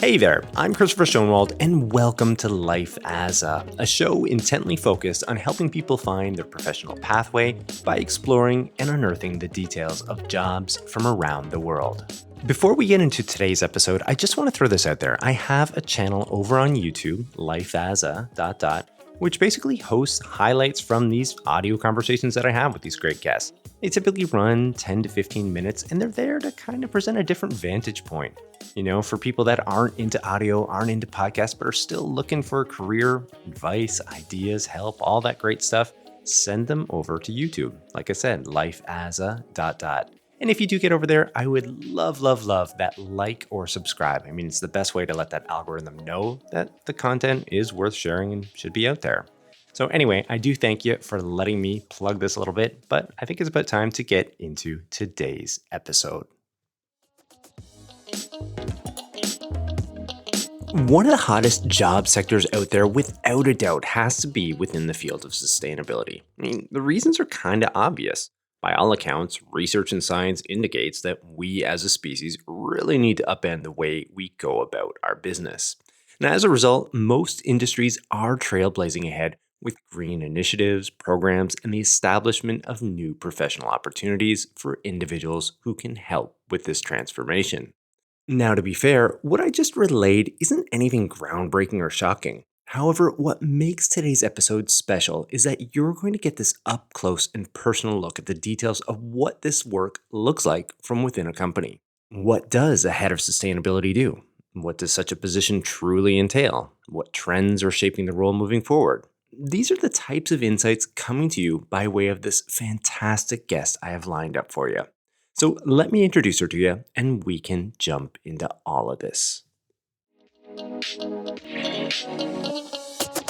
Hey there, I'm Christopher Schoenwald, and welcome to Life as a show intently focused on helping people find their professional pathway by exploring and unearthing the details of jobs from around the world. Before we get into today's episode, I just want to throw this out there. I have a channel over on YouTube, Life as a ... which basically hosts highlights from these audio conversations that I have with these great guests. They typically run 10 to 15 minutes, and they're there to kind of present a different vantage point. You know, for people that aren't into audio, aren't into podcasts, but are still looking for career advice, ideas, help, all that great stuff, send them over to YouTube. Like I said, Life as a ... And if you do get over there, I would love that like or subscribe. I mean, it's the best way to let that algorithm know that the content is worth sharing and should be out there. So anyway, I do thank you for letting me plug this a little bit, but I think it's about time to get into today's episode. One of the hottest job sectors out there, without a doubt, has to be within the field of sustainability. I mean, the reasons are kind of obvious. By all accounts, research and science indicates that we as a species really need to upend the way we go about our business. And as a result, most industries are trailblazing ahead with green initiatives, programs, and the establishment of new professional opportunities for individuals who can help with this transformation. Now, to be fair, what I just relayed isn't anything groundbreaking or shocking. However, what makes today's episode special is that you're going to get this up close and personal look at the details of what this work looks like from within a company. What does a head of sustainability do? What does such a position truly entail? What trends are shaping the role moving forward? These are the types of insights coming to you by way of this fantastic guest I have lined up for you. So let me introduce her to you, and we can jump into all of this.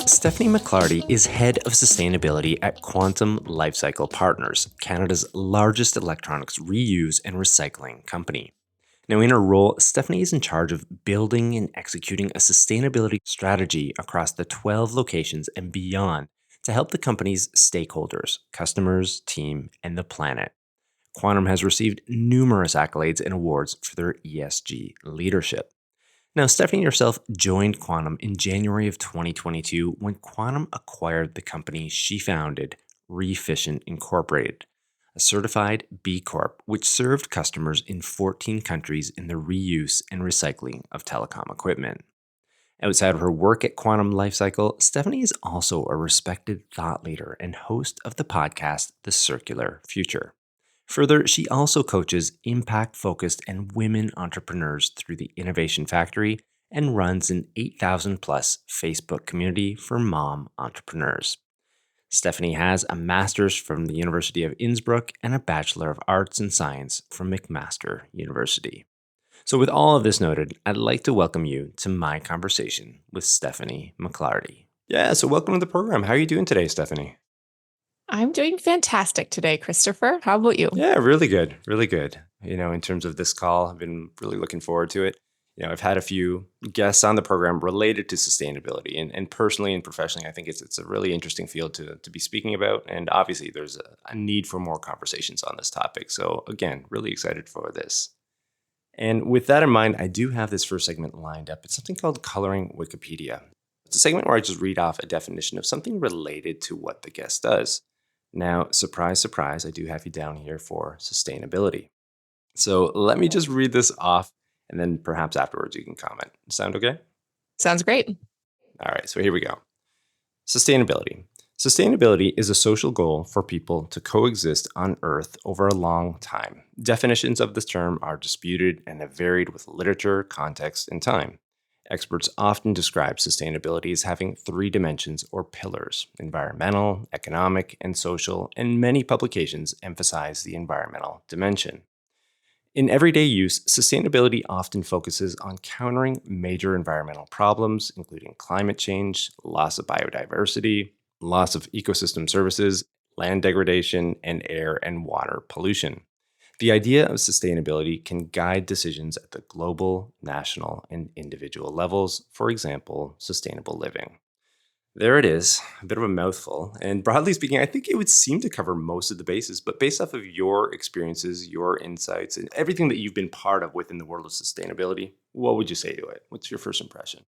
Stephanie McLarty is Head of Sustainability at Quantum Lifecycle Partners, Canada's largest electronics reuse and recycling company. Now, in her role, Stephanie is in charge of building and executing a sustainability strategy across the 12 locations and beyond to help the company's stakeholders, customers, team, and the planet. Quantum has received numerous accolades and awards for their ESG leadership. Now, Stephanie herself joined Quantum in January of 2022 when Quantum acquired the company she founded, REfficient Inc, a Certified B Corp, which served customers in 14 countries in the reuse and recycling of telecom equipment. Outside of her work at Quantum Lifecycle, Stephanie is also a respected thought leader and host of the podcast, The Circular Future. Further, she also coaches impact-focused and women entrepreneurs through the Innovation Factory and runs an 8,000-plus Facebook community for mom entrepreneurs. Stephanie has a master's from the University of Innsbruck and a Bachelor of Arts and Science from McMaster University. So with all of this noted, I'd like to welcome you to my conversation with Stephanie McLarty. Yeah, so welcome to the program. How are you doing today, Stephanie? I'm doing fantastic today, Christopher. How about you? Yeah, really good. Really good. You know, in terms of this call, I've been really looking forward to it. You know, I've had a few guests on the program related to sustainability, and personally and professionally, I think it's a really interesting field to be speaking about. And obviously, there's a need for more conversations on this topic. So again, really excited for this. And with that in mind, I do have this first segment lined up. It's something called Coloring Wikipedia. It's a segment where I just read off a definition of something related to what the guest does. Now, surprise, surprise, I do have you down here for sustainability. So let me just read this off, and then perhaps afterwards you can comment. Sound okay? Sounds great. All right, so here we go. Sustainability. Sustainability is a social goal for people to coexist on Earth over a long time. Definitions of this term are disputed and have varied with literature, context, and time. Experts often describe sustainability as having three dimensions or pillars: environmental, economic, and social, and many publications emphasize the environmental dimension. In everyday use, sustainability often focuses on countering major environmental problems, including climate change, loss of biodiversity, loss of ecosystem services, land degradation, and air and water pollution. The idea of sustainability can guide decisions at the global, national, and individual levels, for example, sustainable living. There it is, a bit of a mouthful. And broadly speaking, I think it would seem to cover most of the bases. But based off of your experiences, your insights, and everything that you've been part of within the world of sustainability, what would you say to it? What's your first impression?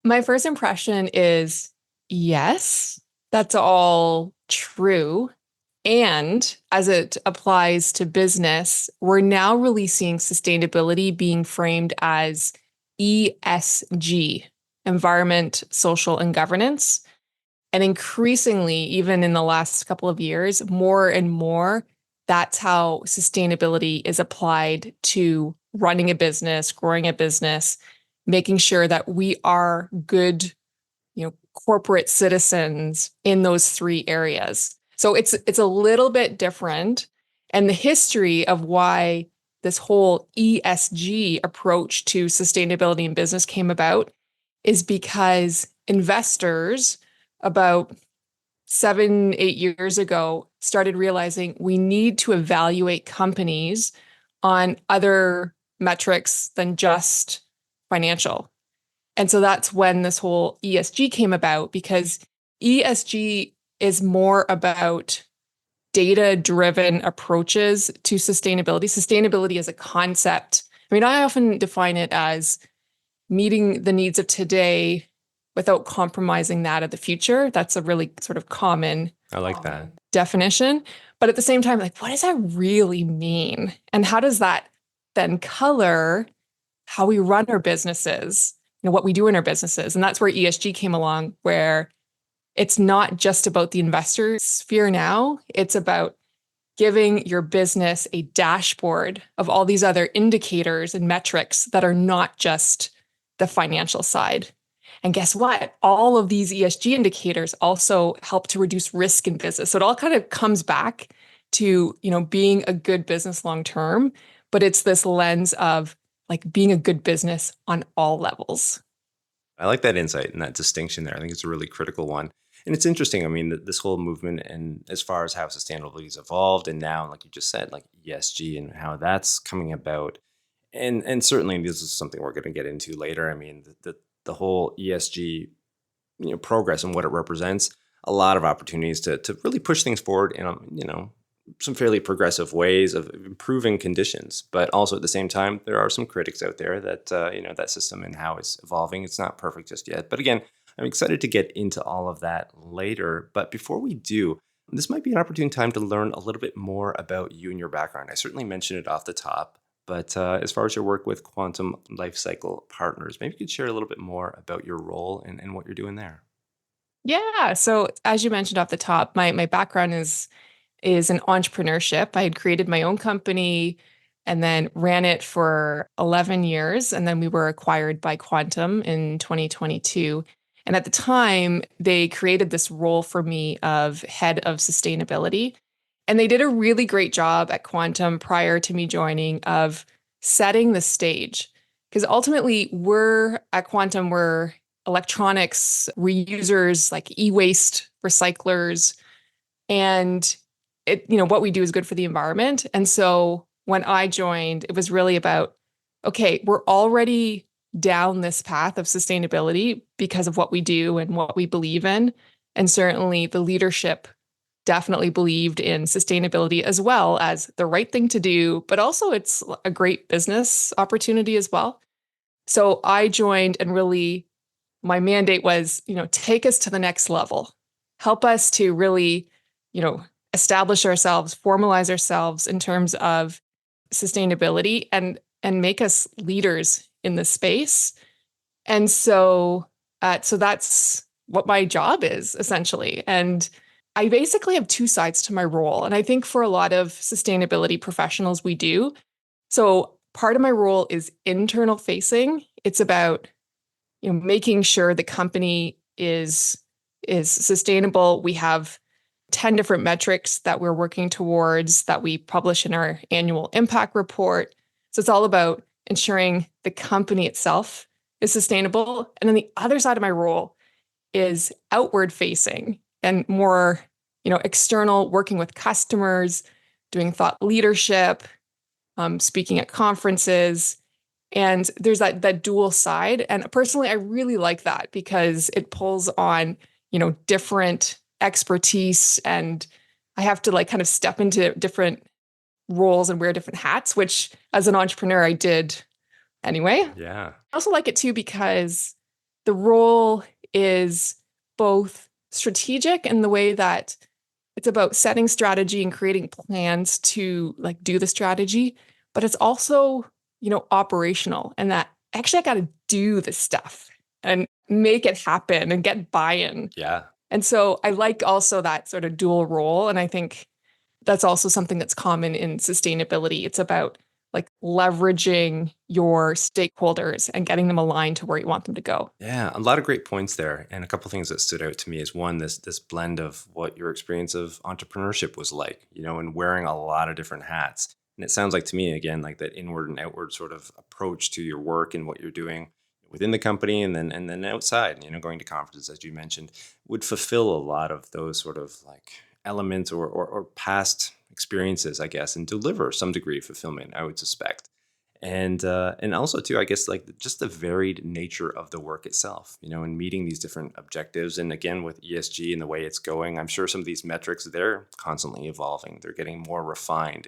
My first impression is yes, that's all true. And as it applies to business, we're now really seeing sustainability being framed as ESG, environment, social, and governance. And increasingly, even in the last couple of years, more and more, that's how sustainability is applied to running a business, growing a business, making sure that we are good, corporate citizens in those three areas. So it's a little bit different. And the history of why this whole ESG approach to sustainability in business came about is because investors about 7, 8 years ago started realizing we need to evaluate companies on other metrics than just financial. And so that's when this whole ESG came about, because ESG is more about data-driven approaches to sustainability. Sustainability as a concept. I mean, I often define it as meeting the needs of today without compromising that of the future. That's a really sort of common I like that. definition. But at the same time, like, what does that really mean? And how does that then color how we run our businesses, what we do in our businesses? And that's where ESG came along, where it's not just about the investor sphere now, it's about giving your business a dashboard of all these other indicators and metrics that are not just the financial side. And guess what? All of these ESG indicators also help to reduce risk in business. So it all kind of comes back to, being a good business long term, but it's this lens of like being a good business on all levels. I like that insight and that distinction there. I think it's a really critical one. And it's interesting. I mean, this whole movement and as far as how sustainability has evolved and now, like you just said, like ESG and how that's coming about. And certainly this is something we're going to get into later. I mean, the whole ESG, progress and what it represents, a lot of opportunities to really push things forward in, some fairly progressive ways of improving conditions. But also at the same time, there are some critics out there that, that system and how it's evolving. It's not perfect just yet. But again, I'm excited to get into all of that later. But before we do, this might be an opportune time to learn a little bit more about you and your background. I certainly mentioned it off the top, but as far as your work with Quantum Lifecycle Partners, maybe you could share a little bit more about your role and what you're doing there. Yeah. So as you mentioned off the top, my background is in entrepreneurship. I had created my own company and then ran it for 11 years. And then we were acquired by Quantum in 2022. And at the time, they created this role for me of head of sustainability. And they did a really great job at Quantum prior to me joining of setting the stage. Because ultimately, we're at Quantum, we're electronics reusers, like e-waste recyclers. And what we do is good for the environment. And so when I joined, it was really about, okay, we're already down this path of sustainability because of what we do and what we believe in. And certainly the leadership definitely believed in sustainability as well as the right thing to do, but also it's a great business opportunity as well. So I joined, and really my mandate was, take us to the next level. Help us to really, establish ourselves, formalize ourselves in terms of sustainability and make us leaders in the space. And so that's what my job is essentially. And I basically have two sides to my role. And I think for a lot of sustainability professionals, we do. So part of my role is internal facing. It's about, making sure the company is sustainable. We have 10 different metrics that we're working towards that we publish in our annual impact report. So it's all about ensuring the company itself is sustainable. And then the other side of my role is outward facing and more, external, working with customers, doing thought leadership, speaking at conferences. And there's that dual side. And personally, I really like that because it pulls on, different expertise, and I have to like kind of step into different roles and wear different hats, which as an entrepreneur, I did anyway. Yeah. I also like it too because the role is both strategic in the way that it's about setting strategy and creating plans to like do the strategy, but it's also, operational, and that actually I got to do the stuff and make it happen and get buy-in. Yeah. And so I like also that sort of dual role. And I think that's also something that's common in sustainability. It's about like leveraging your stakeholders and getting them aligned to where you want them to go. Yeah, a lot of great points there, and a couple of things that stood out to me is one, this blend of what your experience of entrepreneurship was like, and wearing a lot of different hats. And it sounds like to me again like that inward and outward sort of approach to your work and what you're doing within the company, and then outside, going to conferences as you mentioned, would fulfill a lot of those sort of like elements or past experiences, I guess, and deliver some degree of fulfillment, I would suspect. And also too, I guess like just the varied nature of the work itself, and meeting these different objectives. And again, with ESG and the way it's going, I'm sure some of these metrics, they're constantly evolving. They're getting more refined,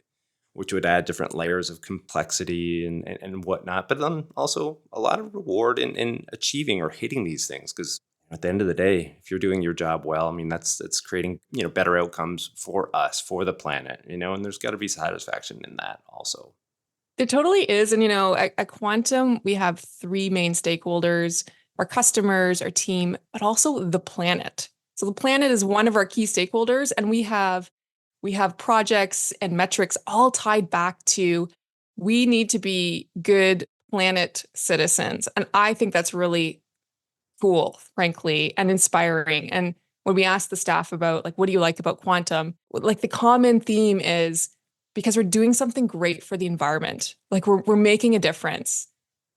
which would add different layers of complexity and whatnot. But then also a lot of reward in achieving or hitting these things. Because at the end of the day, if you're doing your job well, I mean, that's creating, better outcomes for us, for the planet, and there's got to be satisfaction in that also. It totally is. And, at Quantum, we have three main stakeholders: our customers, our team, but also the planet. So the planet is one of our key stakeholders, and we have projects and metrics all tied back to we need to be good planet citizens. And I think that's really cool, frankly, and inspiring. And when we ask the staff about like, what do you like about Quantum? Like the common theme is because we're doing something great for the environment. Like we're making a difference.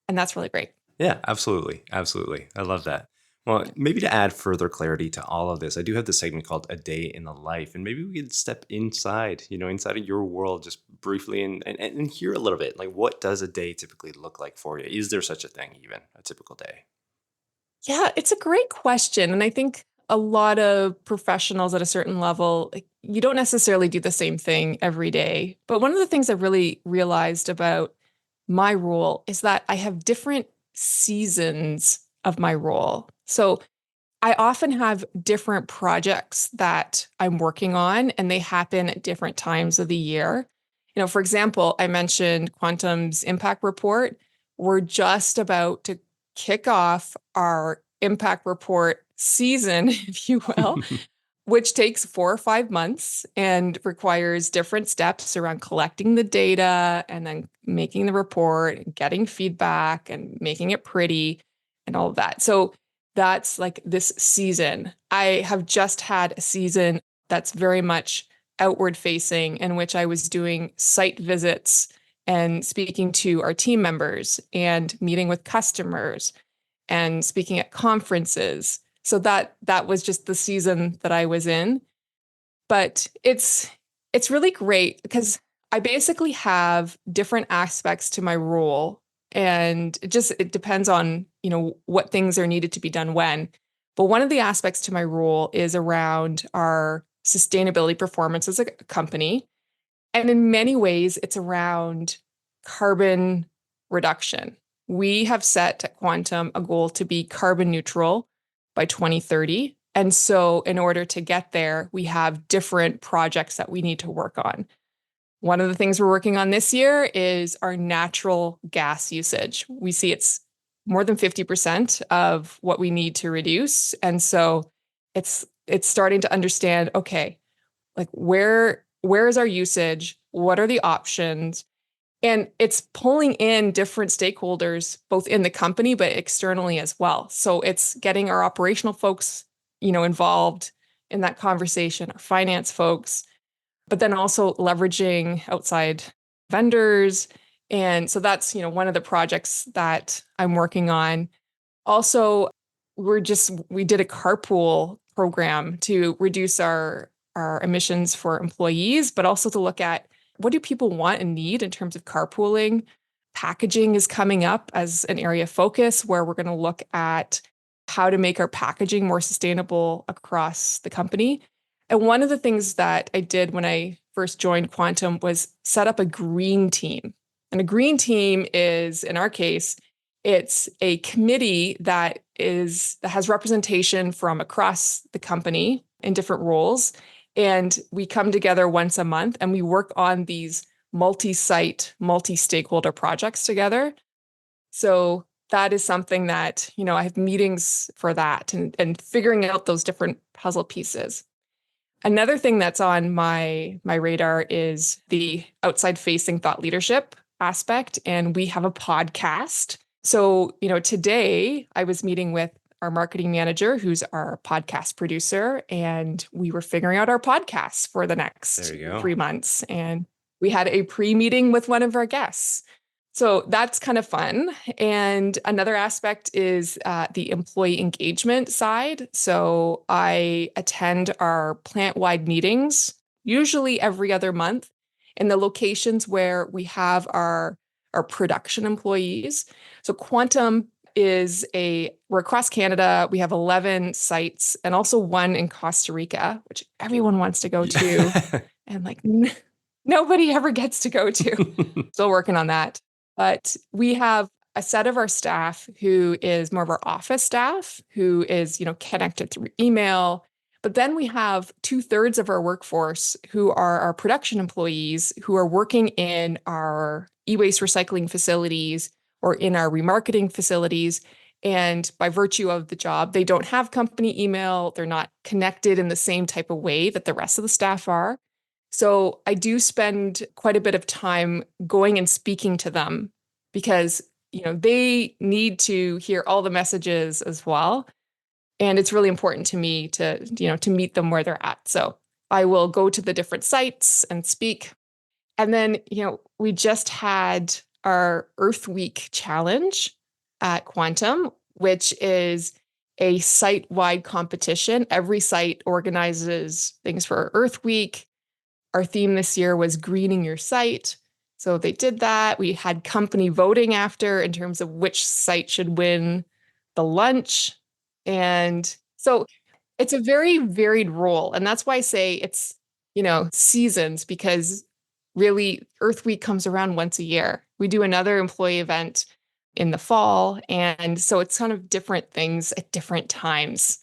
And that's really great. Yeah, absolutely. Absolutely. I love that. Well, maybe to add further clarity to all of this, I do have this segment called A Day in the Life. And maybe we could step inside, inside of your world just briefly and hear a little bit. Like, what does a day typically look like for you? Is there such a thing, even a typical day? Yeah, it's a great question. And I think a lot of professionals at a certain level, like, you don't necessarily do the same thing every day. But one of the things I've really realized about my role is that I have different seasons of my role. So I often have different projects that I'm working on, and they happen at different times of the year. For example, I mentioned Quantum's impact report. We're just about to kick off our impact report season, if you will, which takes 4 or 5 months and requires different steps around collecting the data and then making the report, and getting feedback and making it pretty and all of that. So that's like this season. I have just had a season that's very much outward facing, in which I was doing site visits and speaking to our team members and meeting with customers and speaking at conferences. So that was just the season that I was in. But it's really great because I basically have different aspects to my role, and it depends on, what things are needed to be done when. But one of the aspects to my role is around our sustainability performance as a company. And in many ways, it's around carbon reduction. We have set at Quantum a goal to be carbon neutral by 2030. And so, in order to get there, we have different projects that we need to work on. One of the things we're working on this year is our natural gas usage. We see it's more than 50% of what we need to reduce. And so it's starting to understand, okay, like where is our usage? What are the options? And it's pulling in different stakeholders, both in the company, but externally as well. So it's getting our operational folks, involved in that conversation, our finance folks, but then also leveraging outside vendors. And so that's, one of the projects that I'm working on. Also, we did a carpool program to reduce our emissions for employees, but also to look at what do people want and need in terms of carpooling. packaging is coming up as an area of focus where we're going to look at how to make our packaging more sustainable across the company. And one of the things that I did when I first joined Quantum was set up a green team. And a green team is, in our case, it's a committee that has representation from across the company in different roles. And we come together once a month and we work on these multi-site, multi-stakeholder projects together. So that is something that, I have meetings for that and figuring out those different puzzle pieces. Another thing that's on my radar is the outside facing thought leadership aspect. And we have a podcast. So, today I was meeting with our marketing manager, who's our podcast producer, and we were figuring out our podcasts for the next 3 months. And we had a pre-meeting with one of our guests. So that's kind of fun. And another aspect is the employee engagement side. So I attend our plant-wide meetings, usually every other month, in the locations where we have our production employees. So Quantum we're across Canada. We have 11 sites and also one in Costa Rica, which everyone wants to go to. And nobody ever gets to go to. Still working on that. But we have a set of our staff who is more of our office staff, who is, connected through email. But then we have 2/3 of our workforce who are our production employees who are working in our e-waste recycling facilities or in our remarketing facilities. And by virtue of the job, they don't have company email. They're not connected in the same type of way that the rest of the staff are. So I do spend quite a bit of time going and speaking to them because, they need to hear all the messages as well. And it's really important to me to meet them where they're at. So I will go to the different sites and speak. And then, we just had our Earth Week challenge at Quantum, which is a site-wide competition. Every site organizes things for Earth Week. Our theme this year was greening your site. So they did that. We had company voting after in terms of which site should win the lunch. And so it's a very varied role. And that's why I say it's, seasons, because really Earth Week comes around once a year. We do another employee event in the fall. And so it's kind of different things at different times.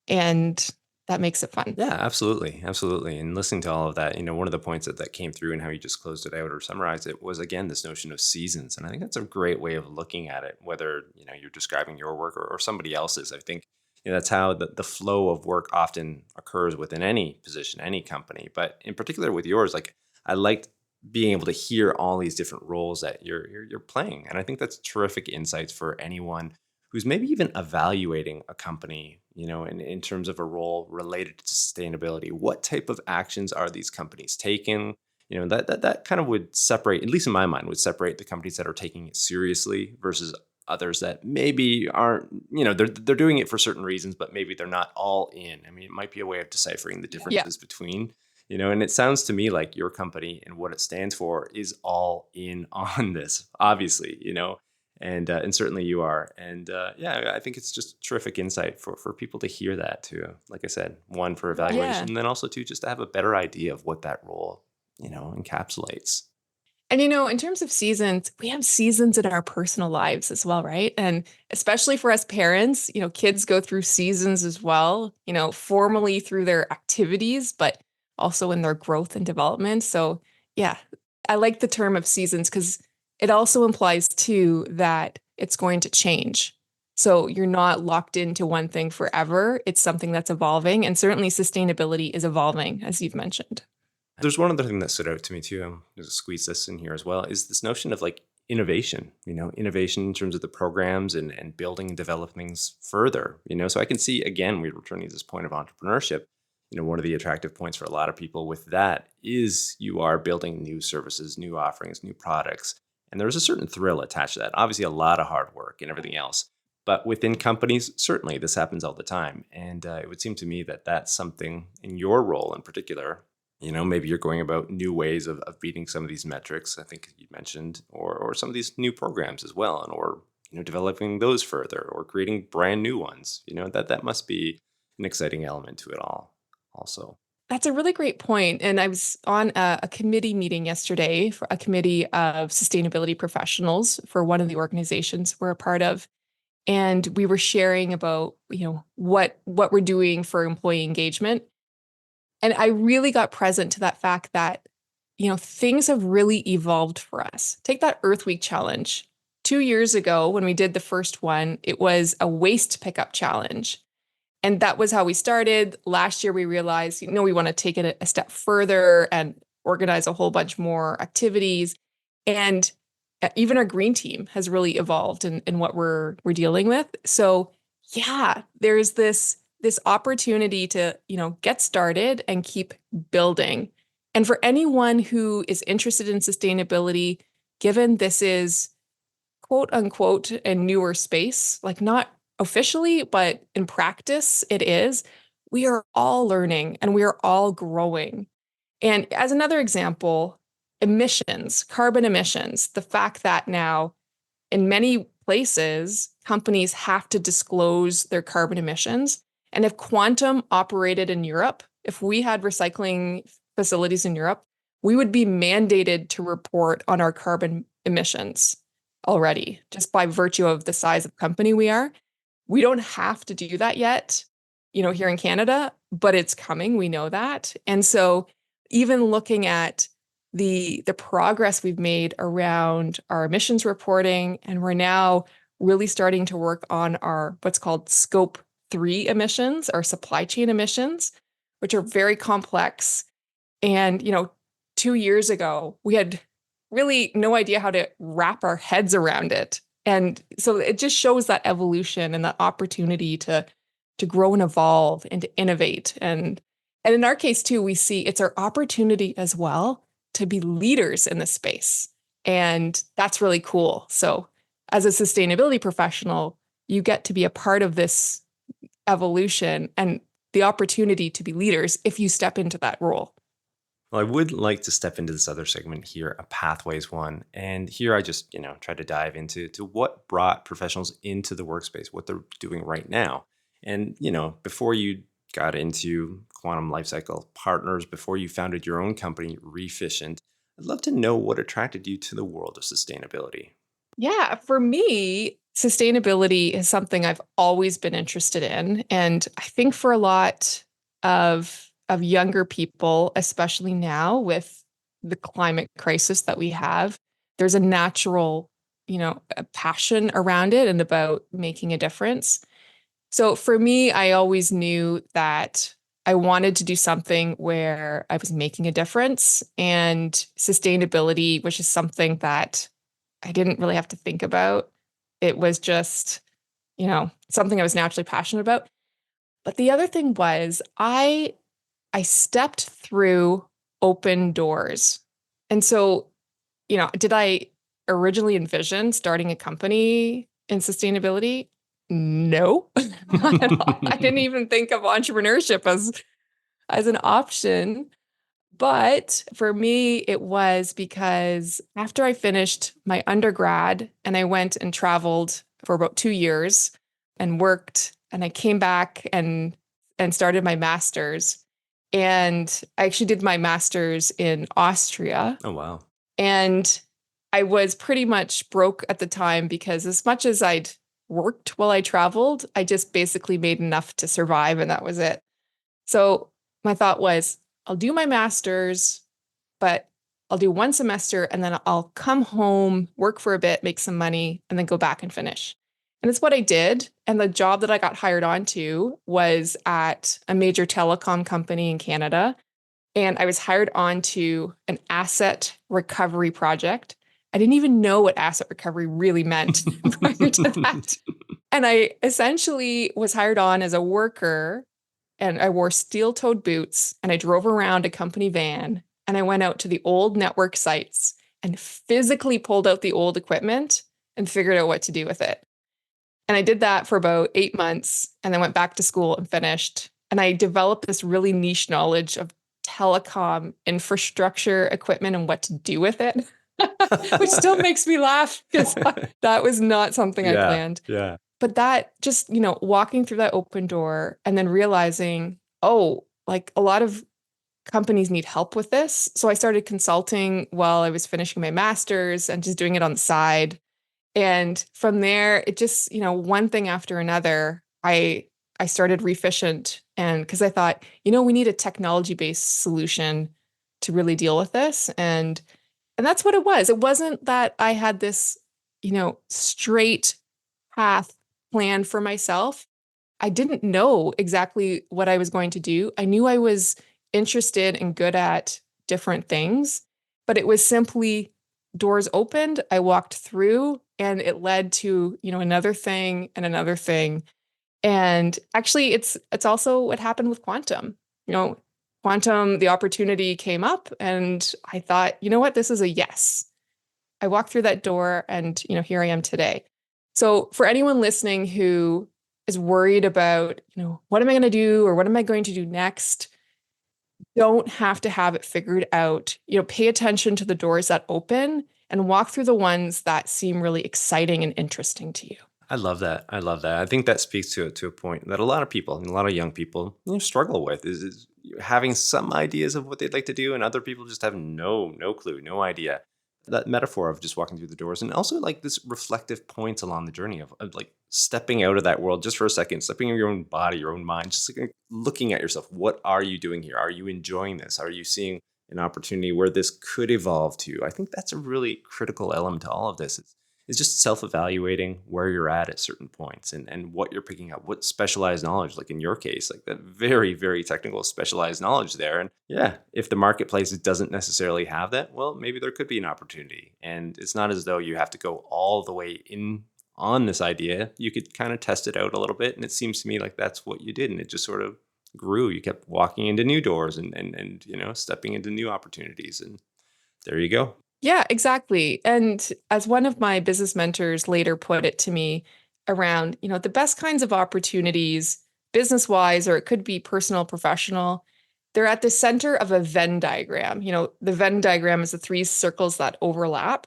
And that makes it fun. Yeah, absolutely. Absolutely. And listening to all of that, one of the points that came through and how you just closed it out or summarized it was, again, this notion of seasons. And I think that's a great way of looking at it, whether, you're describing your work or somebody else's. I think that's how the flow of work often occurs within any position, any company. But in particular with yours, I liked being able to hear all these different roles that you're playing. And I think that's terrific insights for anyone who's maybe even evaluating a company, in terms of a role related to sustainability. What type of actions are these companies taking? That kind of would separate, at least in my mind, would separate the companies that are taking it seriously versus others that maybe aren't, they're doing it for certain reasons, but maybe they're not all in. I mean, it might be a way of deciphering the differences between, and it sounds to me like your company and what it stands for is all in on this, obviously, and certainly you are. And I think it's just terrific insight for people to hear that too. Like I said, one, for evaluation, and then also two, just to have a better idea of what that role, encapsulates. And, in terms of seasons, we have seasons in our personal lives as well, right? And especially for us parents, kids go through seasons as well, formally through their activities, but also in their growth and development. So yeah, I like the term of seasons because it also implies too that it's going to change. So you're not locked into one thing forever. It's something that's evolving. And certainly sustainability is evolving, as you've mentioned. There's one other thing that stood out to me too. I'm going to squeeze this in here as well, is this notion of innovation, innovation in terms of the programs and building and developing things further, so I can see, again, we're returning to this point of entrepreneurship. One of the attractive points for a lot of people with that is you are building new services, new offerings, new products. And there's a certain thrill attached to that. Obviously, a lot of hard work and everything else. But within companies, certainly this happens all the time. And it would seem to me that that's something in your role in particular Maybe you're going about new ways of beating some of these metrics, I think you mentioned, or some of these new programs as well, or developing those further, or creating brand new ones. That must be an exciting element to it all also. That's a really great point. And I was on a committee meeting yesterday for a committee of sustainability professionals for one of the organizations we're a part of. And we were sharing about, what we're doing for employee engagement. And I really got present to that fact that, things have really evolved for us. Take that Earth Week challenge. 2 years ago, when we did the first one, it was a waste pickup challenge. And that was how we started. Last year, we realized, we want to take it a step further and organize a whole bunch more activities. And even our green team has really evolved in what we're dealing with. So yeah, there's this opportunity to, get started and keep building. And for anyone who is interested in sustainability, given this is quote unquote a newer space, like not officially, but in practice, it is. We are all learning and we are all growing. And as another example, emissions, carbon emissions, the fact that now in many places, companies have to disclose their carbon emissions. And if Quantum operated in Europe, if we had recycling facilities in Europe, we would be mandated to report on our carbon emissions already, just by virtue of the size of company we are. We don't have to do that yet, here in Canada, but it's coming. We know that. And so even looking at the progress we've made around our emissions reporting, and we're now really starting to work on our what's called scope 3 emissions, our supply chain emissions, which are very complex. And 2 years ago, we had really no idea how to wrap our heads around it. And so it just shows that evolution and that opportunity to grow and evolve and to innovate. And in our case too, we see it's our opportunity as well to be leaders in this space. And that's really cool. So as a sustainability professional, you get to be a part of this evolution and the opportunity to be leaders if you step into that role. Well, I would like to step into this other segment here, a pathways one. And here I just, try to dive into what brought professionals into the workspace, what they're doing right now. And, before you got into Quantum Lifecycle Partners, before you founded your own company, REfficient, I'd love to know what attracted you to the world of sustainability. Yeah, for me, sustainability is something I've always been interested in. And I think for a lot of younger people, especially now with the climate crisis that we have, there's a natural, a passion around it and about making a difference. So for me, I always knew that I wanted to do something where I was making a difference, and sustainability, which is something that I didn't really have to think about. It was just, something I was naturally passionate about. But the other thing was I stepped through open doors. And so, did I originally envision starting a company in sustainability? No, not at all. I didn't even think of entrepreneurship as an option. But for me, it was because after I finished my undergrad and I went and traveled for about 2 years and worked, and I came back and started my master's. And I actually did my master's in Austria. Oh, wow. And I was pretty much broke at the time because as much as I'd worked while I traveled, I just basically made enough to survive, and that was it. So my thought was, I'll do my master's, but I'll do one semester and then I'll come home, work for a bit, make some money, and then go back and finish. And it's what I did. And the job that I got hired onto was at a major telecom company in Canada. And I was hired onto an asset recovery project. I didn't even know what asset recovery really meant prior to that. And I essentially was hired on as a worker, and I wore steel-toed boots and I drove around a company van and I went out to the old network sites and physically pulled out the old equipment and figured out what to do with it. And I did that for about 8 months and then went back to school and finished. And I developed this really niche knowledge of telecom infrastructure equipment and what to do with it, which still makes me laugh because that was not something I Yeah, planned. yeah. But that just, walking through that open door and then realizing, oh, like a lot of companies need help with this. So I started consulting while I was finishing my master's and just doing it on the side. And from there, it just, one thing after another, I started REfficient, and because I thought, we need a technology-based solution to really deal with this. And that's what it was. It wasn't that I had this, straight path planned for myself. I didn't know exactly what I was going to do. I knew I was interested and good at different things, but it was simply doors opened, I walked through, and it led to, another thing and another thing. And actually it's also what happened with Quantum. You know, Quantum, the opportunity came up and I thought, you know what, this is a yes. I walked through that door and, here I am today. So for anyone listening who is worried about, what am I going to do or what am I going to do next? Don't have to have it figured out. Pay attention to the doors that open and walk through the ones that seem really exciting and interesting to you. I love that. I love that. I think that speaks to a point that a lot of people, and a lot of young people, struggle with is having some ideas of what they'd like to do, and other people just have no clue, no idea. That metaphor of just walking through the doors, and also like this reflective points along the journey of like stepping out of that world just for a second, stepping in your own body, your own mind, just like looking at yourself. What are you doing here? Are you enjoying this? Are you seeing an opportunity where this could evolve to? I think that's a really critical element to all of this. It's just self-evaluating where you're at certain points, and what you're picking up, what specialized knowledge, like in your case, like that very, very technical specialized knowledge there. And yeah, if the marketplace doesn't necessarily have that, well, maybe there could be an opportunity. And it's not as though you have to go all the way in on this idea. You could kind of test it out a little bit. And it seems to me like that's what you did. And it just sort of grew. You kept walking into new doors and stepping into new opportunities. And there you go. Yeah, exactly. And as one of my business mentors later put it to me around, the best kinds of opportunities, business wise, or it could be personal, professional, they're at the center of a Venn diagram. The Venn diagram is the three circles that overlap.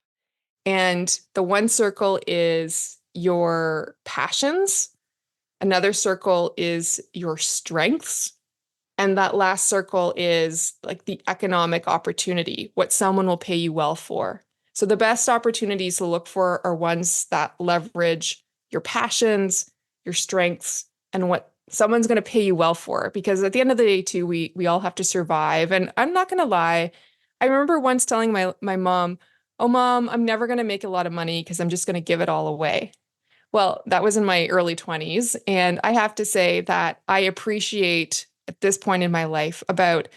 And the one circle is your passions, another circle is your strengths, and that last circle is like the economic opportunity, what someone will pay you well for. So the best opportunities to look for are ones that leverage your passions, your strengths, and what someone's going to pay you well for. Because at the end of the day, too, we all have to survive. And I'm not going to lie. I remember once telling my mom, "Oh, Mom, I'm never going to make a lot of money because I'm just going to give it all away." Well, that was in my early 20s. And I have to say that I appreciate at this point in my life about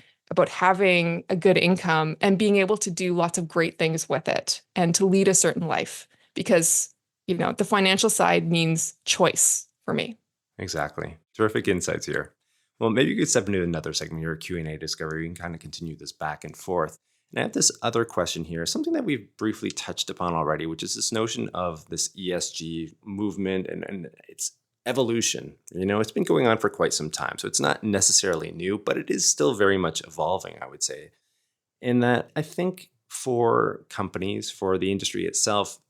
having a good income and being able to do lots of great things with it and to lead a certain life because, the financial side means choice for me. Exactly. Terrific insights here. Well, maybe you could step into another segment here, Q&A discovery. We can kind of continue this back and forth. And I have this other question here, something that we've briefly touched upon already, which is this notion of this ESG movement and its evolution. It's been going on for quite some time, so it's not necessarily new, but it is still very much evolving, I would say. In that I think for companies, for the industry itself,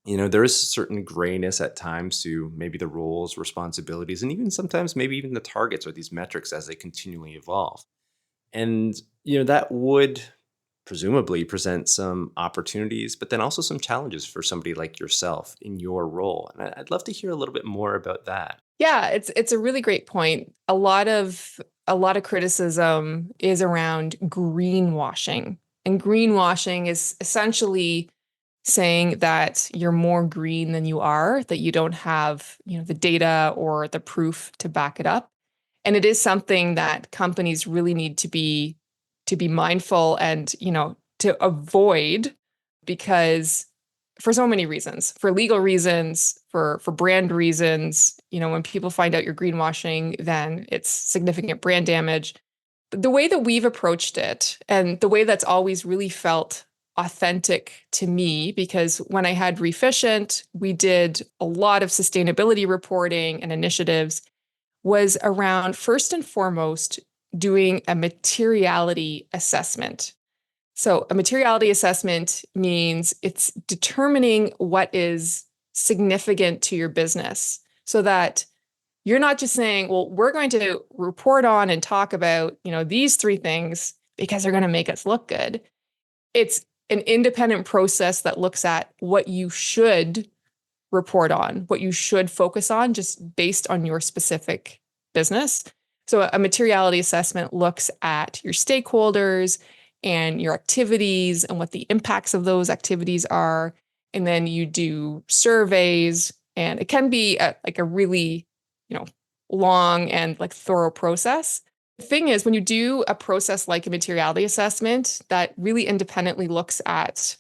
there is a certain grayness at times to maybe the roles, responsibilities, and even sometimes maybe even the targets or these metrics as they continually evolve. And, that would presumably present some opportunities, but then also some challenges for somebody like yourself in your role. And I'd love to hear a little bit more about that. Yeah, it's a really great point. A lot of criticism is around greenwashing. And greenwashing is essentially saying that you're more green than you are, that you don't have, the data or the proof to back it up. And it is something that companies really need to be mindful and, to avoid because for so many reasons, for legal reasons, for brand reasons, when people find out you're greenwashing, then it's significant brand damage. But the way that we've approached it and the way that's always really felt authentic to me, because when I had REfficient, we did a lot of sustainability reporting and initiatives, was around first and foremost doing a materiality assessment. So a materiality assessment means it's determining what is significant to your business so that you're not just saying, well, we're going to report on and talk about, these three things because they're going to make us look good. It's an independent process that looks at what you should report on, what you should focus on just based on your specific business. So a materiality assessment looks at your stakeholders and your activities and what the impacts of those activities are. And then you do surveys, and it can be a really, long and like thorough process. The thing is, when you do a process like a materiality assessment that really independently looks at,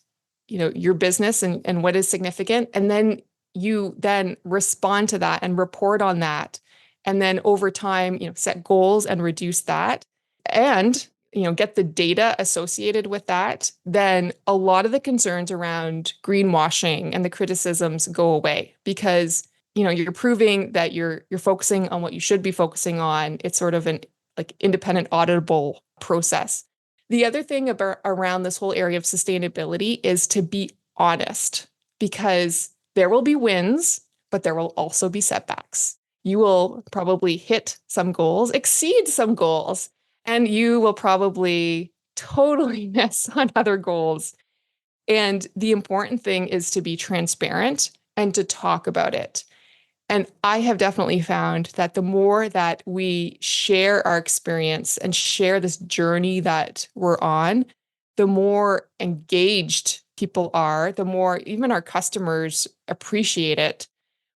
your business and what is significant, and then you then respond to that and report on that. And then over time, set goals and reduce that and, get the data associated with that, then a lot of the concerns around greenwashing and the criticisms go away because, you're proving that you're focusing on what you should be focusing on. It's sort of an like independent auditable process. The other thing around this whole area of sustainability is to be honest, because there will be wins, but there will also be setbacks. You will probably hit some goals, exceed some goals, and you will probably totally miss on other goals. And the important thing is to be transparent and to talk about it. And I have definitely found that the more that we share our experience and share this journey that we're on, the more engaged people are, the more even our customers appreciate it.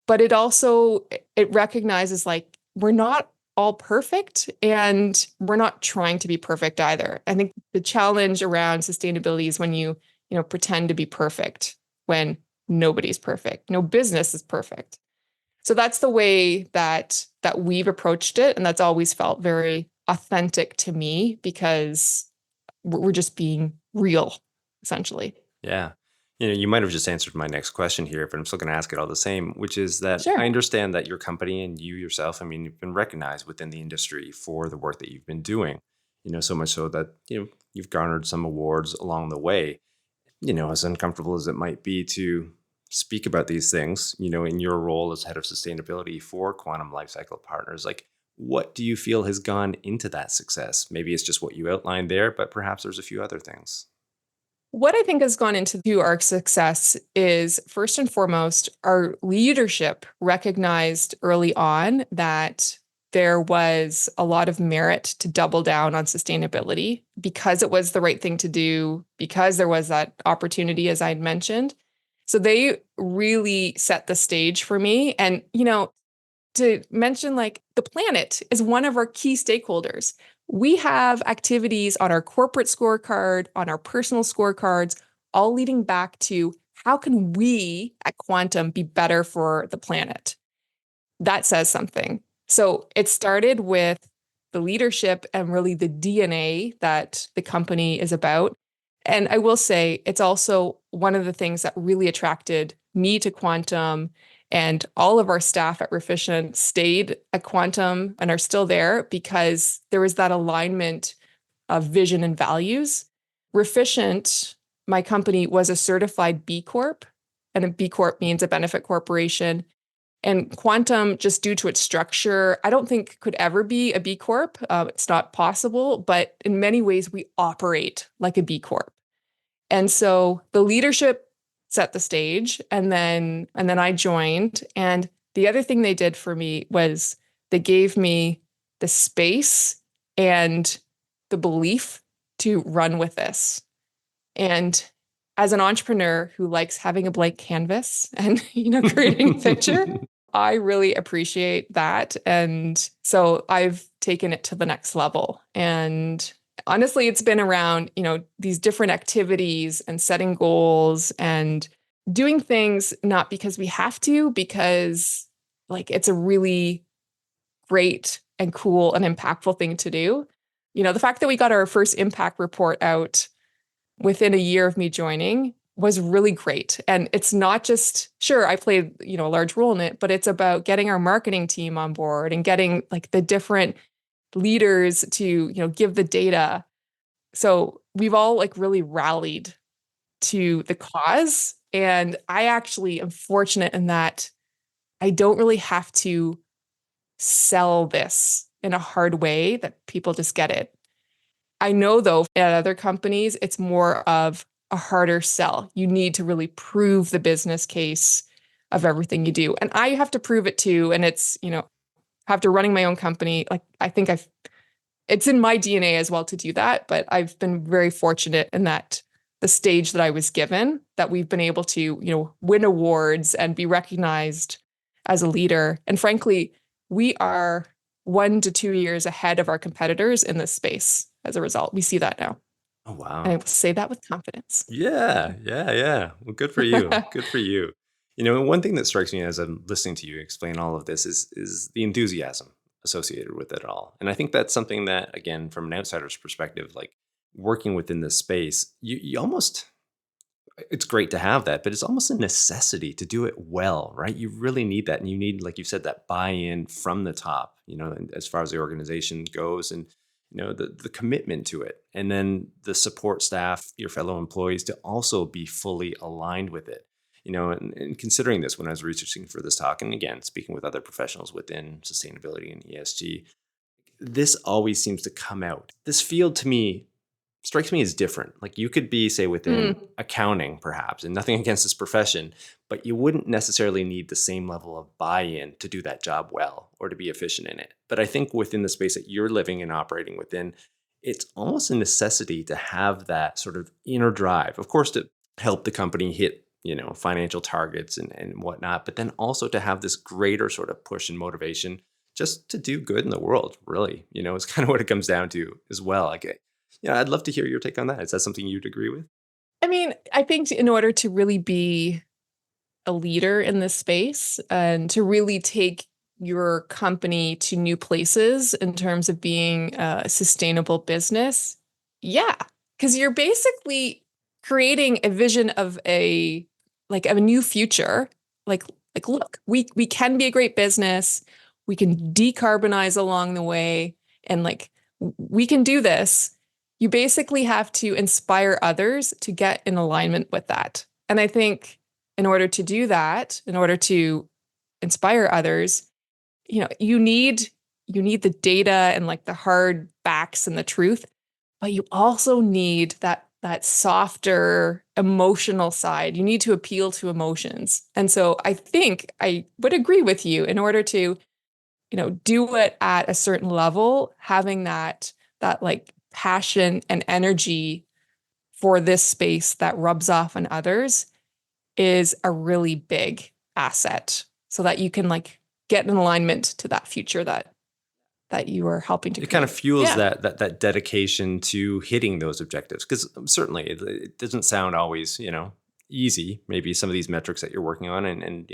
But it recognizes like we're not all perfect and we're not trying to be perfect either. I think the challenge around sustainability is when you pretend to be perfect when nobody's perfect. No business is perfect. So that's the way that we've approached it. And that's always felt very authentic to me because we're just being real, essentially. Yeah. You might have just answered my next question here, but I'm still going to ask it all the same, which is that Sure. I understand that your company and you yourself, you've been recognized within the industry for the work that you've been doing, so much so that, you've garnered some awards along the way. As uncomfortable as it might be to speak about these things, in your role as head of sustainability for Quantum Lifecycle Partners, like what do you feel has gone into that success? Maybe it's just what you outlined there, but perhaps there's a few other things. What I think has gone into our success is first and foremost, our leadership recognized early on that there was a lot of merit to double down on sustainability because it was the right thing to do, because there was that opportunity, as I'd mentioned. So they really set the stage for me. And, to mention like the planet is one of our key stakeholders. We have activities on our corporate scorecard, on our personal scorecards, all leading back to how can we at Quantum be better for the planet? That says something. So it started with the leadership and really the DNA that the company is about. And I will say it's also one of the things that really attracted me to Quantum, and all of our staff at REfficient stayed at Quantum and are still there because there was that alignment of vision and values. REfficient, my company, was a certified B Corp, and a B Corp means a benefit corporation. And Quantum, just due to its structure, I don't think could ever be a B Corp. It's not possible, but in many ways, we operate like a B Corp. And so the leadership set the stage, and then I joined. And the other thing they did for me was they gave me the space and the belief to run with this. And as an entrepreneur who likes having a blank canvas and creating a picture, I really appreciate that. And so I've taken it to the next level. And honestly, it's been around, these different activities and setting goals and doing things not because we have to, because like it's a really great and cool and impactful thing to do. The fact that we got our first impact report out within a year of me joining was really great. And it's not just, sure, I played, a large role in it, but it's about getting our marketing team on board and getting like the different leaders to, give the data. So we've all like really rallied to the cause. And I actually am fortunate in that I don't really have to sell this in a hard way that people just get it. I know though, at other companies, it's more of a harder sell. You need to really prove the business case of everything you do. And I have to prove it too. And it's, after running my own company, like I think it's in my DNA as well to do that. But I've been very fortunate in that the stage that I was given, that we've been able to, win awards and be recognized as a leader. And frankly, we are 1 to 2 years ahead of our competitors in this space as a result. We see that now. Oh, And I wow. will say that with confidence. Yeah, yeah, yeah. Well, good for you. Good for you. One thing that strikes me as I'm listening to you explain all of this is the enthusiasm associated with it all. And I think that's something that, again, from an outsider's perspective, like working within this space, you almost, it's great to have that, but it's almost a necessity to do it well, right? You really need that. And you need, like you said, that buy-in from the top, and as far as the organization goes, and the commitment to it, and then the support staff, your fellow employees, to also be fully aligned with it. And considering this when I was researching for this talk, and again, speaking with other professionals within sustainability and ESG, this always seems to come out. This field to me strikes me as different. Like you could be, say, within accounting, perhaps, and nothing against this profession, but you wouldn't necessarily need the same level of buy-in to do that job well or to be efficient in it. But I think within the space that you're living and operating within, it's almost a necessity to have that sort of inner drive, of course, to help the company hit, financial targets and whatnot, but then also to have this greater sort of push and motivation just to do good in the world, really, is kind of what it comes down to as well. Like, yeah, I'd love to hear your take on that. Is that something you'd agree with? I mean, I think in order to really be a leader in this space and to really take your company to new places in terms of being a sustainable business, yeah, because you're basically creating a vision of a new future. Look, we can be a great business. We can decarbonize along the way, and we can do this. You basically have to inspire others to get in alignment with that. And I think in order to do that, in order to inspire others, you need the data and the hard facts and the truth, but you also need that softer emotional side. You need to appeal to emotions. And so I think I would agree with you, in order to, do it at a certain level, having that passion and energy for this space that rubs off on others is a really big asset, so that you can get in alignment to that future that you are helping to It kind of create. fuels Yeah. that dedication to hitting those objectives, because certainly it doesn't sound always easy. Maybe some of these metrics that you're working on, and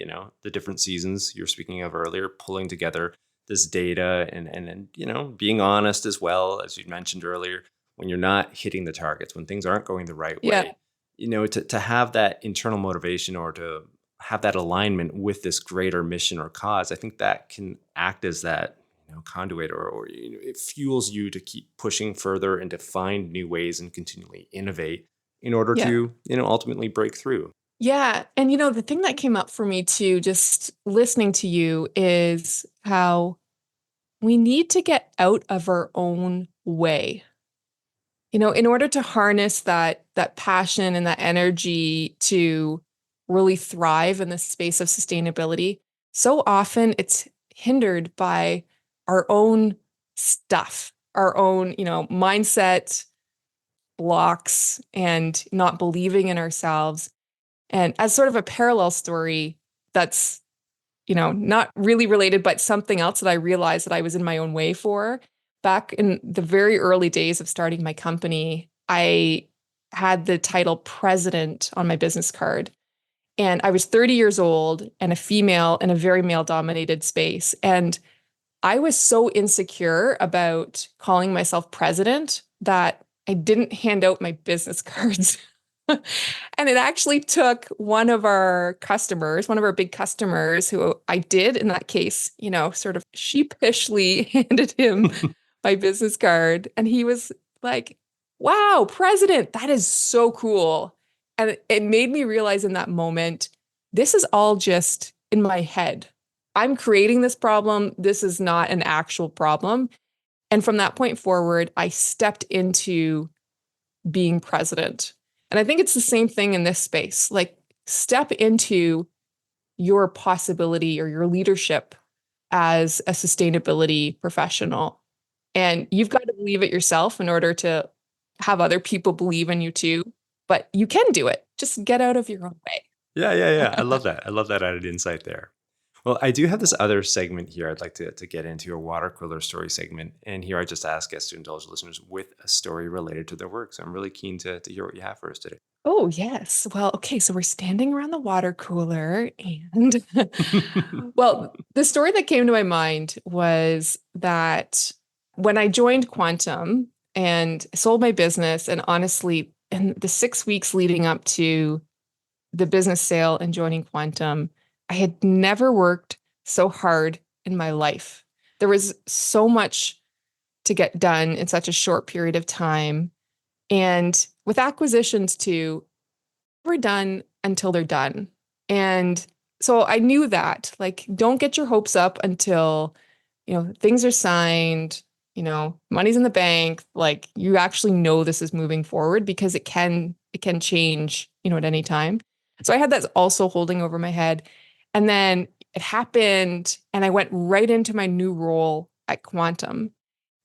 the different seasons you're speaking of earlier, pulling together this data, and being honest as well, as you mentioned earlier, when you're not hitting the targets, when things aren't going the right Yeah. way, to have that internal motivation, or to have that alignment with this greater mission or cause. I think that can act as that conduit, or it fuels you to keep pushing further and to find new ways and continually innovate in order Yeah. to ultimately break through. Yeah. And the thing that came up for me too, just listening to you, is how we need to get out of our own way. In order to harness that passion and that energy to really thrive in the space of sustainability, so often it's hindered by our own stuff, our own, mindset blocks, and not believing in ourselves. And as sort of a parallel story that's, not really related, but something else that I realized that I was in my own way for. Back in the very early days of starting my company, I had the title president on my business card. And I was 30 years old and a female in a very male dominated space. And I was so insecure about calling myself president that I didn't hand out my business cards. And it actually took one of our customers, one of our big customers, who I did in that case, sort of sheepishly handed him my business card. And he was like, wow, president, that is so cool. And it made me realize in that moment, this is all just in my head. I'm creating this problem. This is not an actual problem. And from that point forward, I stepped into being president. And I think it's the same thing in this space. Like, step into your possibility or your leadership as a sustainability professional. And you've got to believe it yourself in order to have other people believe in you too. But you can do it. Just get out of your own way. Yeah. I love that. I love that added insight there. Well, I do have this other segment here I'd like to get into, a water cooler story segment. And here I just ask guests to indulge listeners with a story related to their work. So I'm really keen to hear what you have for us today. Oh, yes. Well, okay. So we're standing around the water cooler and well, the story that came to my mind was that when I joined Quantum and sold my business, and honestly, in the 6 weeks leading up to the business sale and joining Quantum, I had never worked so hard in my life. There was so much to get done in such a short period of time. And with acquisitions too, we're done until they're done. And so I knew that, like, don't get your hopes up until, things are signed, money's in the bank, like you actually know this is moving forward, because it can change, at any time. So I had that also holding over my head. And then it happened and I went right into my new role at Quantum.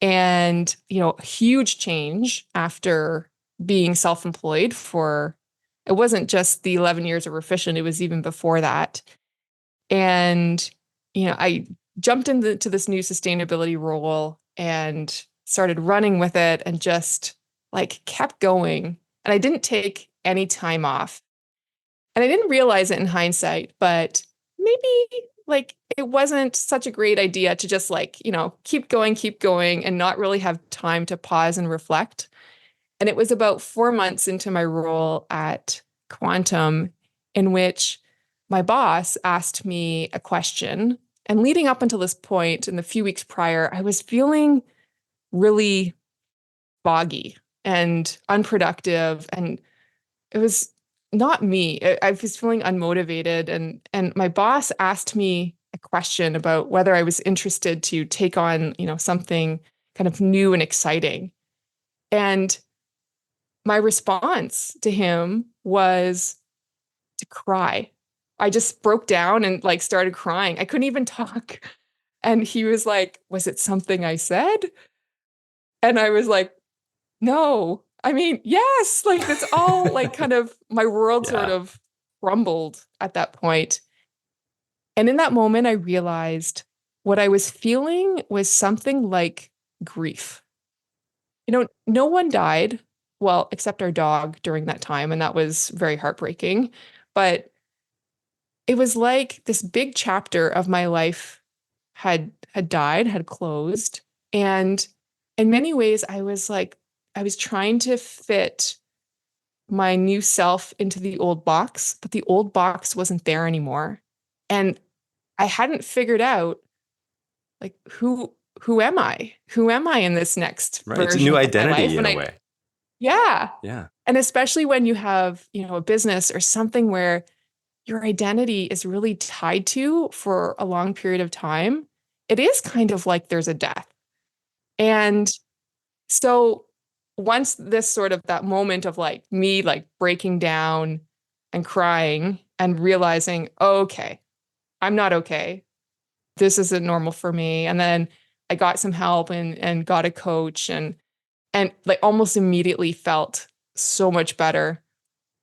And, a huge change after being self-employed for, it wasn't just the 11 years of REfficient, it was even before that. And, I jumped into this new sustainability role and started running with it and just like kept going. And I didn't take any time off. And I didn't realize it in hindsight, but maybe like it wasn't such a great idea to just like, keep going and not really have time to pause and reflect. And it was about 4 months into my role at Quantum in which my boss asked me a question. And leading up until this point, in the few weeks prior, I was feeling really foggy and unproductive. And it was not me. I was feeling unmotivated. And my boss asked me a question about whether I was interested to take on, something kind of new and exciting. And my response to him was to cry. I just broke down and like started crying. I couldn't even talk. And he was like, "Was it something I said?" And I was like, "No. I mean, yes." Like that's all like kind of my world sort Yeah. of crumbled at that point. And in that moment, I realized what I was feeling was something like grief. No one died, well, except our dog during that time, and that was very heartbreaking. But it was like this big chapter of my life had died, had closed. And in many ways, I was trying to fit my new self into the old box, but the old box wasn't there anymore. And I hadn't figured out like who am I? Who am I in this next Right. It's a version new of my life? identity in And a I way. yeah. Yeah. And especially when you have, a business or something where your identity is really tied to for a long period of time, it is kind of like there's a death. And so once this sort of that moment of like me like breaking down and crying and realizing, oh, okay, I'm not okay. This isn't normal for me. And then I got some help and got a coach and like almost immediately felt so much better.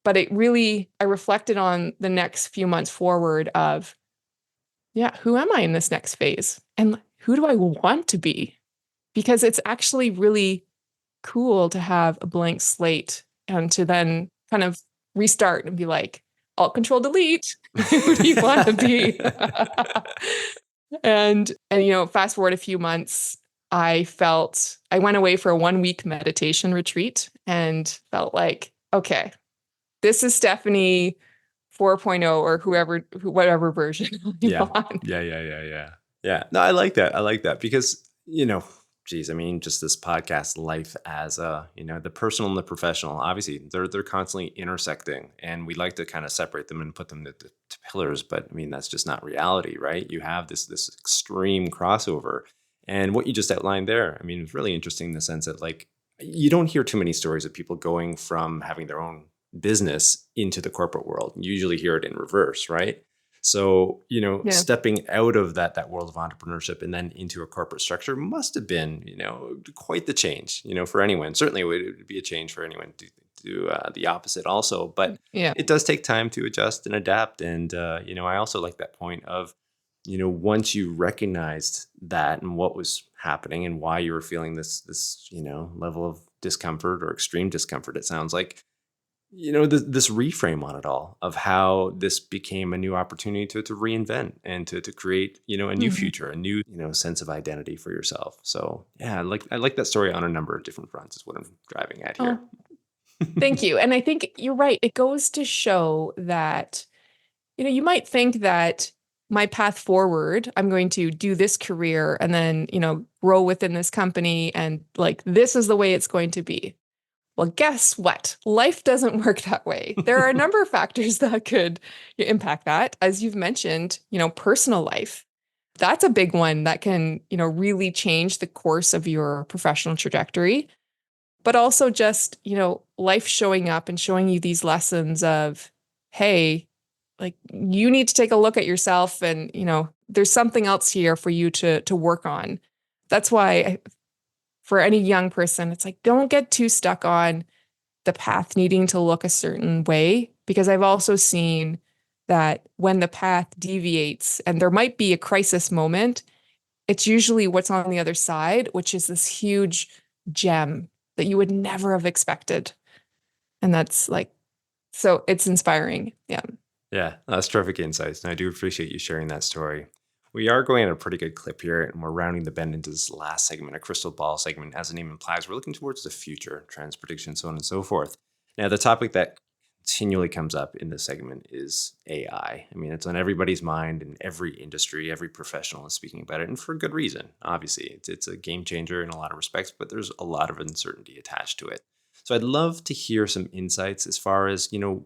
But I reflected on the next few months forward of, yeah, who am I in this next phase? And who do I want to be? Because it's actually really cool to have a blank slate and to then kind of restart and be like, Alt Control Delete. Who do you want to be? And fast forward a few months, I went away for a 1 week meditation retreat and felt like, okay, this is Stephanie 4.0 or whatever version I'm Yeah. on. Yeah. Yeah. No, I like that. I like that because, geez, I mean, just this podcast life as the personal and the professional, obviously they're constantly intersecting, and we like to kind of separate them and put them to pillars. But I mean, that's just not reality, right? You have this extreme crossover. And what you just outlined there, I mean, it's really interesting in the sense that like you don't hear too many stories of people going from having their own business into the corporate world. You usually hear it in reverse, right? So, Yeah. stepping out of that world of entrepreneurship and then into a corporate structure must have been, quite the change, for anyone. Certainly it would be a change for anyone to do the opposite also. But Yeah. it does take time to adjust and adapt. And, I also like that point of, once you recognized that and what was happening and why you were feeling this, level of discomfort or extreme discomfort, it sounds like, this reframe on it all of how this became a new opportunity to reinvent and to create, a new Mhm. future, a new, sense of identity for yourself. So yeah, I like that story on a number of different fronts is what I'm driving at here. Oh, thank you. And I think you're right. It goes to show that, you might think that my path forward, I'm going to do this career and then, grow within this company and like this is the way it's going to be. Well, guess what? Life doesn't work that way. There are a number of factors that could impact that. As you've mentioned, personal life. That's a big one that can, really change the course of your professional trajectory. But also just, life showing up and showing you these lessons of, hey, like you need to take a look at yourself and, there's something else here for you to work on. That's why for any young person, it's like, don't get too stuck on the path needing to look a certain way, because I've also seen that when the path deviates and there might be a crisis moment, it's usually what's on the other side, which is this huge gem that you would never have expected. And that's like, so it's inspiring. Yeah. Yeah, that's terrific insights. And I do appreciate you sharing that story. We are going at a pretty good clip here, and we're rounding the bend into this last segment, a crystal ball segment. As the name implies, we're looking towards the future, trends, predictions, so on and so forth. Now, the topic that continually comes up in this segment is AI. I mean, it's on everybody's mind in every industry, every professional is speaking about it, and for good reason. Obviously, it's a game changer in a lot of respects, but there's a lot of uncertainty attached to it. So I'd love to hear some insights as far as, the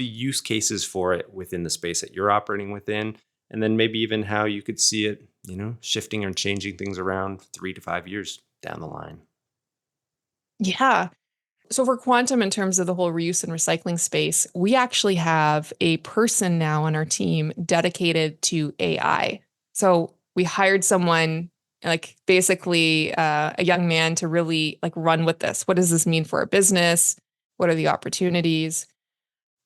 use cases for it within the space that you're operating within, and then maybe even how you could see it, shifting or changing things around 3 to 5 years down the line. Yeah. So for quantum, in terms of the whole reuse and recycling space, we actually have a person now on our team dedicated to AI. So we hired someone, like basically a young man, to really like run with this. What does this mean for our business? What are the opportunities?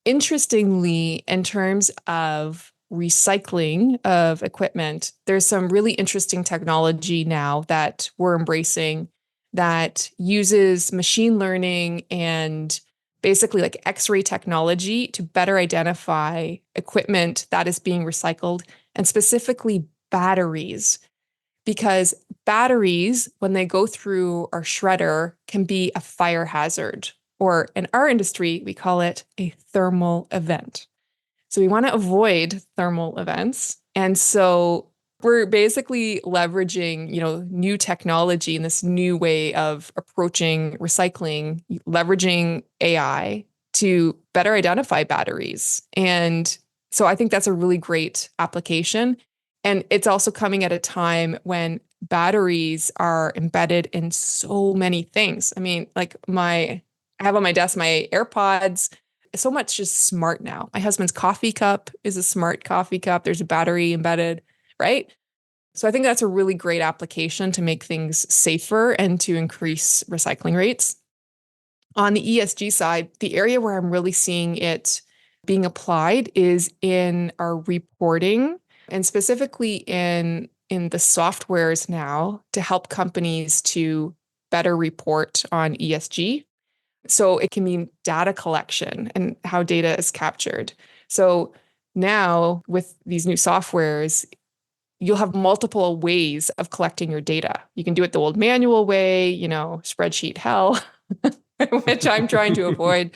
Interestingly, in terms of recycling of equipment, there's some really interesting technology now that we're embracing that uses machine learning and basically like X-ray technology to better identify equipment that is being recycled, and specifically batteries. Because batteries, when they go through our shredder, can be a fire hazard, or in our industry, we call it a thermal event. So we want to avoid thermal events. And so we're basically leveraging, new technology in this new way of approaching recycling, leveraging AI to better identify batteries. And so I think that's a really great application. And it's also coming at a time when batteries are embedded in so many things. I mean, like I have on my desk my AirPods. So much is smart now. My husband's coffee cup is a smart coffee cup. There's a battery embedded, right? So I think that's a really great application to make things safer and to increase recycling rates. On the ESG side, the area where I'm really seeing it being applied is in our reporting, and specifically in the softwares now to help companies to better report on ESG. So it can mean data collection and how data is captured. So now with these new softwares, you'll have multiple ways of collecting your data. You can do it the old manual way, spreadsheet hell, which I'm trying to avoid.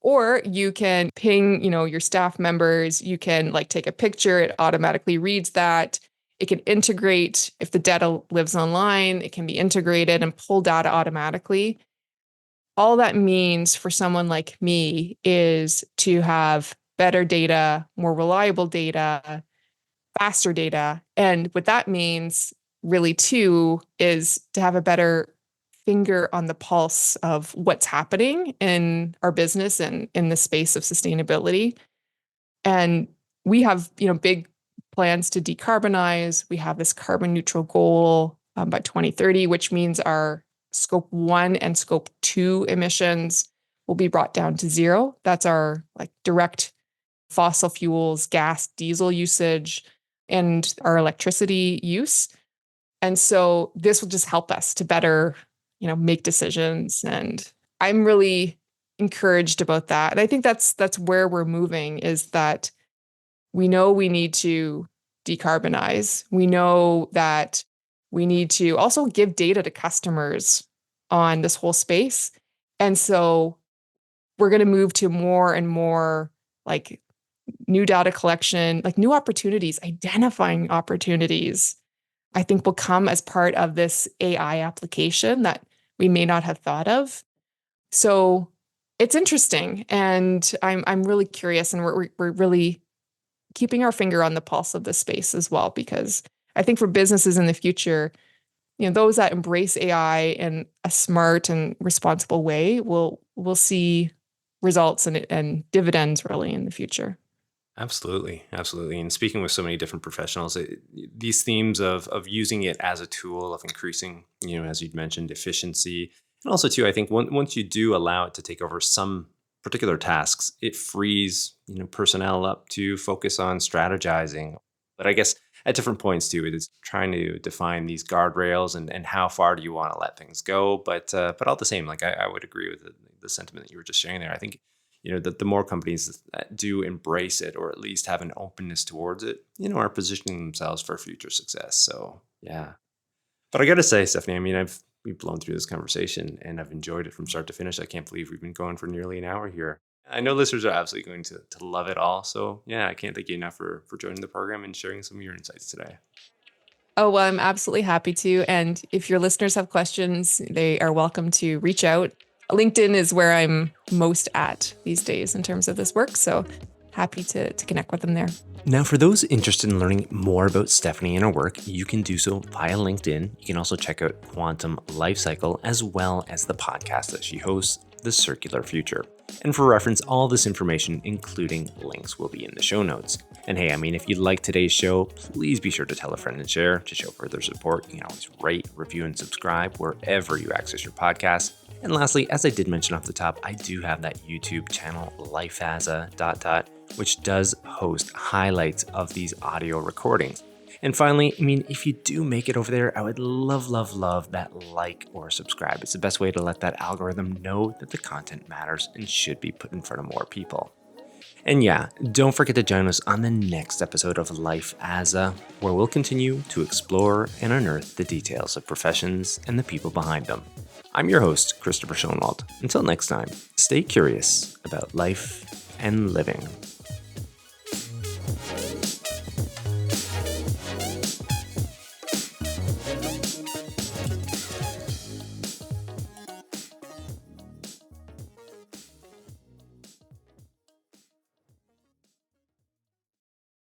Or you can ping, your staff members. You can like take a picture, it automatically reads that. It can integrate, if the data lives online, it can be integrated and pull data automatically. All that means for someone like me is to have better data, more reliable data, faster data. And what that means really too is to have a better finger on the pulse of what's happening in our business and in the space of sustainability. And we have, big plans to decarbonize. We have this carbon neutral goal by 2030, which means our scope 1 and scope 2 emissions will be brought down to zero. That's our direct fossil fuels, gas, diesel usage, and our electricity use. And so this will just help us to better, make decisions. And I'm really encouraged about that. And I think that's where we're moving, is that we know we need to decarbonize. We know that we need to also give data to customers on this whole space. And so we're going to move to more and more new data collection, new opportunities, identifying opportunities, I think will come as part of this AI application that we may not have thought of. So it's interesting, and I'm really curious, and we're really keeping our finger on the pulse of this space as well, because I think for businesses in the future, those that embrace AI in a smart and responsible way will see results and dividends really in the future. Absolutely. Absolutely. And speaking with so many different professionals, these themes of using it as a tool of increasing, as you'd mentioned, efficiency. And also too, I think once you do allow it to take over some particular tasks, it frees, personnel up to focus on strategizing. But I guess at different points too, it is trying to define these guardrails and how far do you want to let things go. But all the same, I would agree with the sentiment that you were just sharing there. I think that the more companies that do embrace it, or at least have an openness towards it, are positioning themselves for future success. So yeah. But I got to say, Stephanie, I mean, we've blown through this conversation and I've enjoyed it from start to finish. I can't believe we've been going for nearly an hour here. I know listeners are absolutely going to love it all. So yeah, I can't thank you enough for joining the program and sharing some of your insights today. Oh, well, I'm absolutely happy to. And if your listeners have questions, they are welcome to reach out. LinkedIn is where I'm most at these days in terms of this work. So happy to connect with them there. Now, for those interested in learning more about Stephanie and her work, you can do so via LinkedIn. You can also check out Quantum Lifecycle, as well as the podcast that she hosts, The Circular Future. And for reference, all this information, including links, will be in the show notes. And hey, I mean, if you like today's show, please be sure to tell a friend and share to show further support. You can always rate, review, and subscribe wherever you access your podcast. And lastly, as I did mention off the top, I do have that YouTube channel, lifeasa ... which does host highlights of these audio recordings. And finally, I mean, if you do make it over there, I would love that like or subscribe. It's the best way to let that algorithm know that the content matters and should be put in front of more people. And yeah, don't forget to join us on the next episode of Life as a, where we'll continue to explore and unearth the details of professions and the people behind them. I'm your host, Christopher Schoenwald. Until next time, stay curious about life and living.